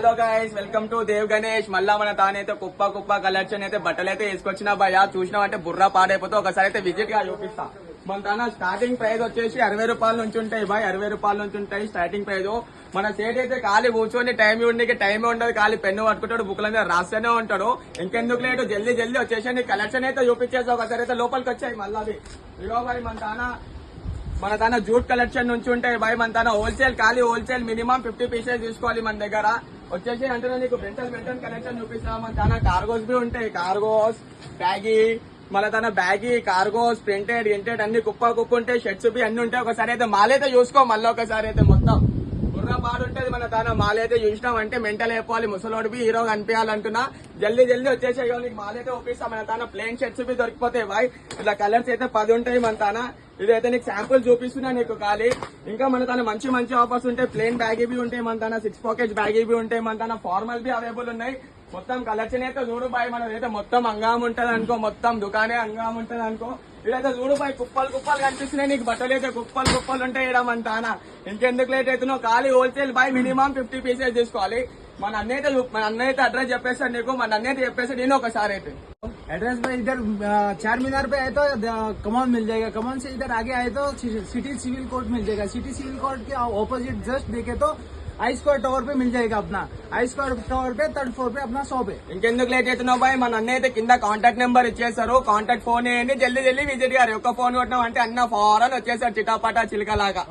Hello guys, welcome to Dev Ganesh. మళ్ళా మన తానైతే కుప్ప కలెక్షన్ అయితే బట్టలు అయితే వేసుకొచ్చిన భయ. చూసినామంటే బుర్రా పాడైపోతే ఒకసారి అయితే విజిట్ గా చూపిస్తా. మన తన స్టార్టింగ్ ప్రైస్ వచ్చేసి 60 రూపాయల నుంచి ఉంటాయి బాయ్. 60 రూపాయల నుంచి ఉంటాయి స్టార్టింగ్ ప్రైస్. మన సేట్ అయితే ఖాళీ కూర్చొని టైం ఉండేకి టైమే ఉండదు. ఖాళీ పెన్ను పట్టుకుంటాడు, బుక్ల మీద రాస్తూనే ఉంటాడు. ఇంకెందుకు లేటు, జల్దీ వచ్చేసి కలెక్షన్ అయితే చూపించేసి ఒకసారి అయితే లోపలికి వచ్చాయి. మళ్ళీ ఇగో బాయ్ మన తన జూట్ కలెక్షన్ నుంచి ఉంటాయి బాయ్. మన తన హోల్సేల్ ఖాళీ హోల్సేల్ మినిమం 50 పీసెస్ తీసుకోవాలి మన దగ్గర. వచ్చేసి అంటే నీకు బెంటల్ కలెక్షన్ చూపిస్తా. మన తన కార్గోస్ బి ఉంటాయి, కార్గోస్ బ్యాగీ, మన తన బ్యాగీ కార్గోస్ ప్రింటెడ్ ఇంటెడ్ అన్ని కుప్ప ఉంటాయి. షర్ట్స్ బి అన్ని ఉంటాయి. ఒకసారి అయితే మాల్ అయితే చూసుకో. మళ్ళీ ఒకసారి అయితే మొత్తం బుర్ర పాడుంటది. మన తన మాల్ అయితే చూసినాం అంటే మెంటల్ అయిపోవాలి. ముసలోడు బి హీరో కనిపించాలంటున్నా. జల్దీ వచ్చేసి నీకు మాల్ అయితే ఒప్పిస్తా. మన తన ప్లేన్ షర్ట్స్ బి దొరికిపోతాయి బాయ్. ఇట్లా కలర్స్ అయితే 10 ఉంటాయి మన తన. ఇదైతే నీకు శాంపుల్ చూపిస్తున్నా నీకు ఖాళీ. ఇంకా మన తన మంచి ఆఫర్స్ ఉంటాయి. ప్లేన్ బ్యాగీ బి ఉంటాయి మన తన, 6 పాకెట్స్ బ్యాగీ బి ఉంటాయి మన తన, ఫార్మల్ బి అవైలబుల్ ఉన్నాయి. మొత్తం కలెక్షన్ అయితే చూడు బాయ్. మనం అయితే మొత్తం అంగాం ఉంటది అనుకో, మొత్తం దుకాణే అంగాం ఉంటది అనుకో. ఇదైతే చూడు బాయ్, కుప్పలు కనిపిస్తున్నాయి నీకు. బట్టలు అయితే కుప్పలు ఉంటాయి ఇక్కడ మన తాన. ఇంకెందుకు లేట్ అవుతున్నావు, ఖాళీ హోల్సేల్ బాయ్. మినిమం 50 పీసెస్ తీసుకోవాలి. మన అన్న అయితే అడ్రస్ చెప్పేస్తాడు నీకు. మన అన్న అయితే చెప్పేస్తాడు నేను ఒకసారి అయితే. एड्रेस भाई इधर चार मीनार पे आए तो कमान मिल जाएगा. कमान से इधर आगे आए तो सिटी सिविल कोर्ट मिल जाएगा. सिटी सिविल कोर्ट के ऑपोजिट जस्ट देखे तो आई स्क्वायर टावर पे मिल जाएगा. अपना आई स्क्वायर टावर पे 3rd फ्लोर पे अपना शॉप है. ఇంకెందుకు లేట్ అవుతున్నావు బాయ్. మన అన్న అయితే కింద కాంటాక్ట్ నెంబర్ ఇచ్చేస్తారు. కాంటాక్ట్ ఫోన్ వేయండి, జల్దీ విజిట్ గారు. ఒక్క ఫోన్ కొట్టినాం అంటే అన్న ఫారెన్ వచ్చేసారు చిటాపటా చిలకలాగా.